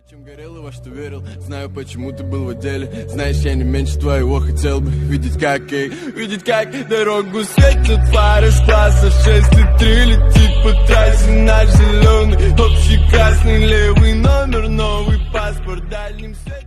Чем горел и во что верил, знаю, почему ты был в отделе. Знаешь, я не меньше твоего хотел бы видеть, как дорогу светят фары с класса 6 и 3 летит по трассе наш зеленый, общий красный левый номер, новый паспорт в дальнем свете.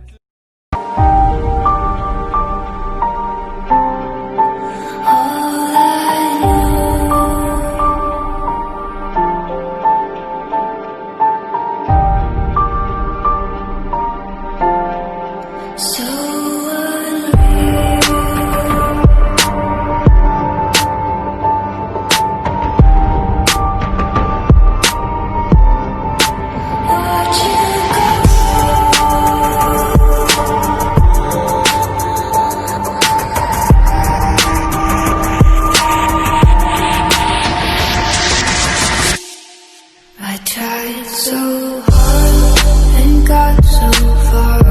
Tried so hard and got so far,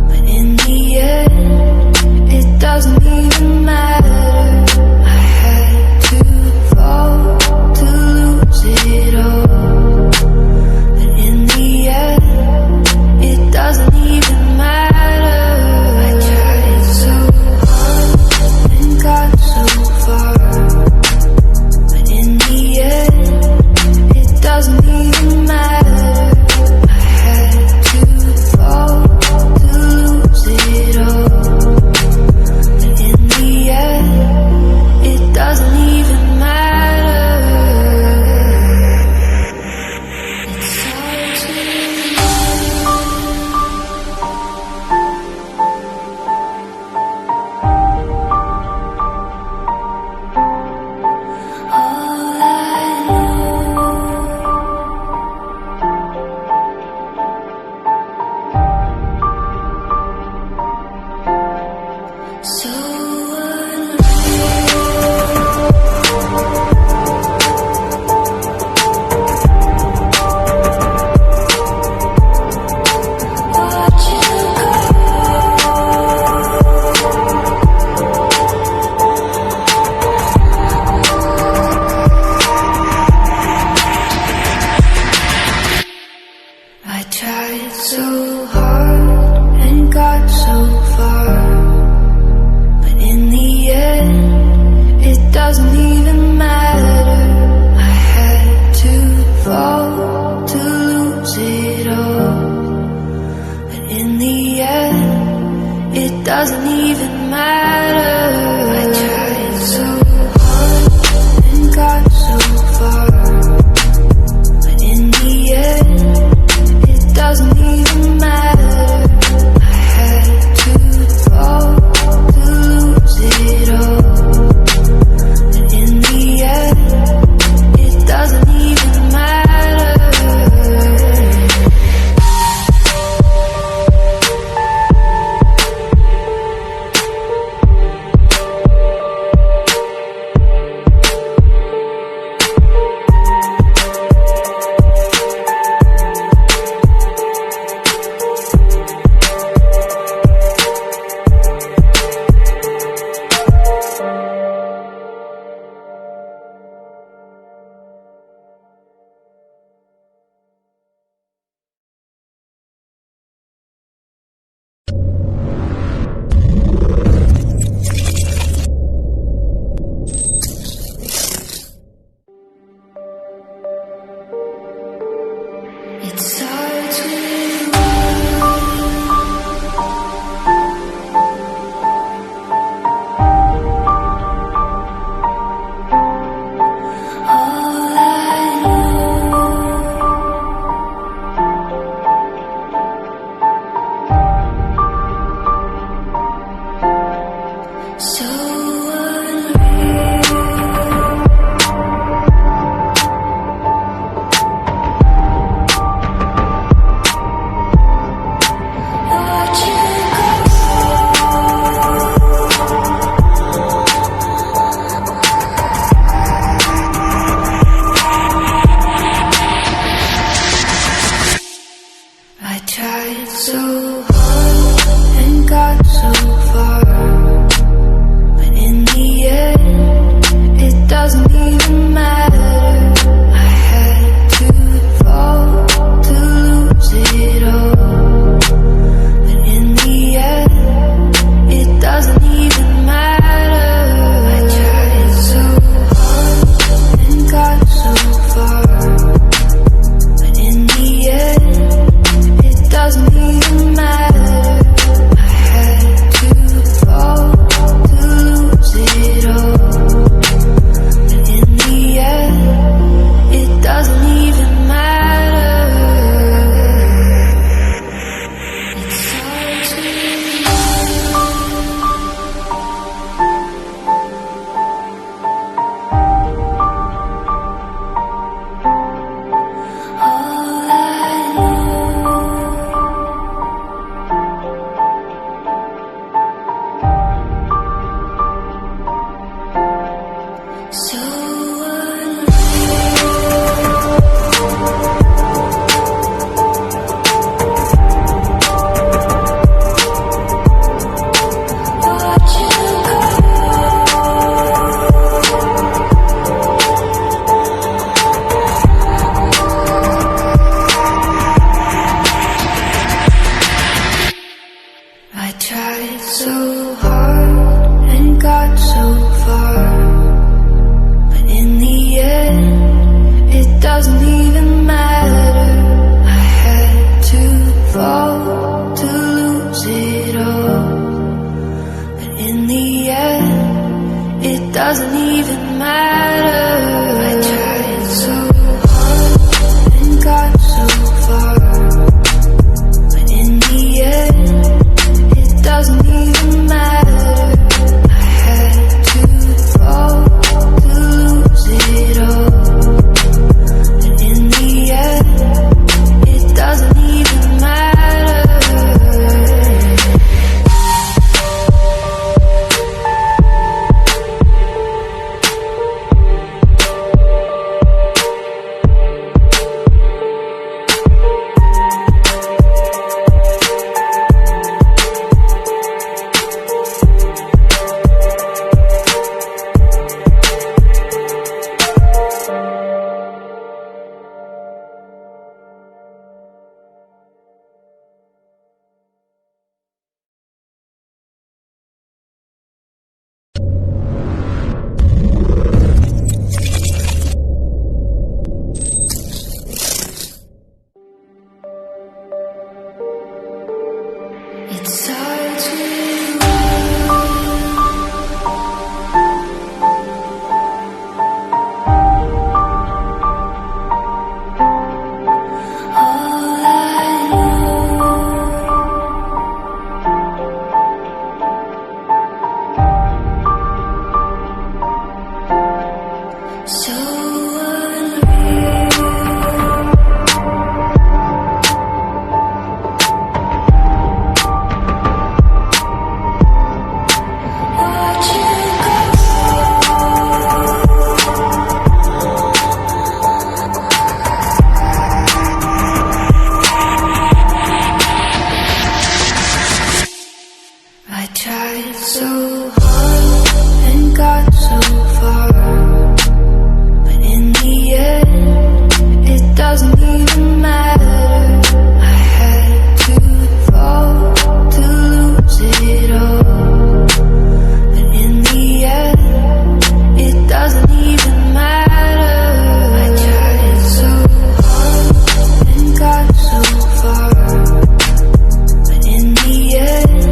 but in the end, it doesn't even matter. I had to fall to lose it all, but in the end, it doesn't even matter. I tried so hard and got so far, but in the end, it doesn't even matter. I had to fall to lose it all, but in the end doesn't even matter. I had to fall to lose it all, but in the end, it doesn't even matter. I tried so hard and got so far, but in the end, it doesn't even matter. I had to fall to lose it all, but in the end, it doesn't even matter. It starts with all I know, so unreal. Watch you I tried so hard and got so far, but in the end, it doesn't even matter. I had to fall to lose it all, but in the end, it doesn't even matter. I tried so hard and got so far, but in the end,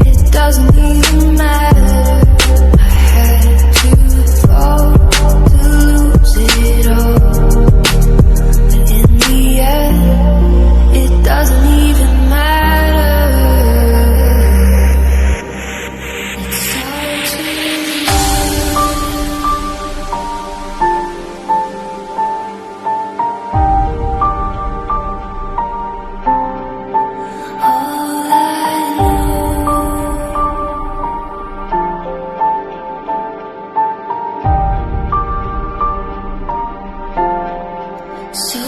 it doesn't even matter. I had to fall to lose it all, but in the end, it doesn't even matter. It starts with all I know, so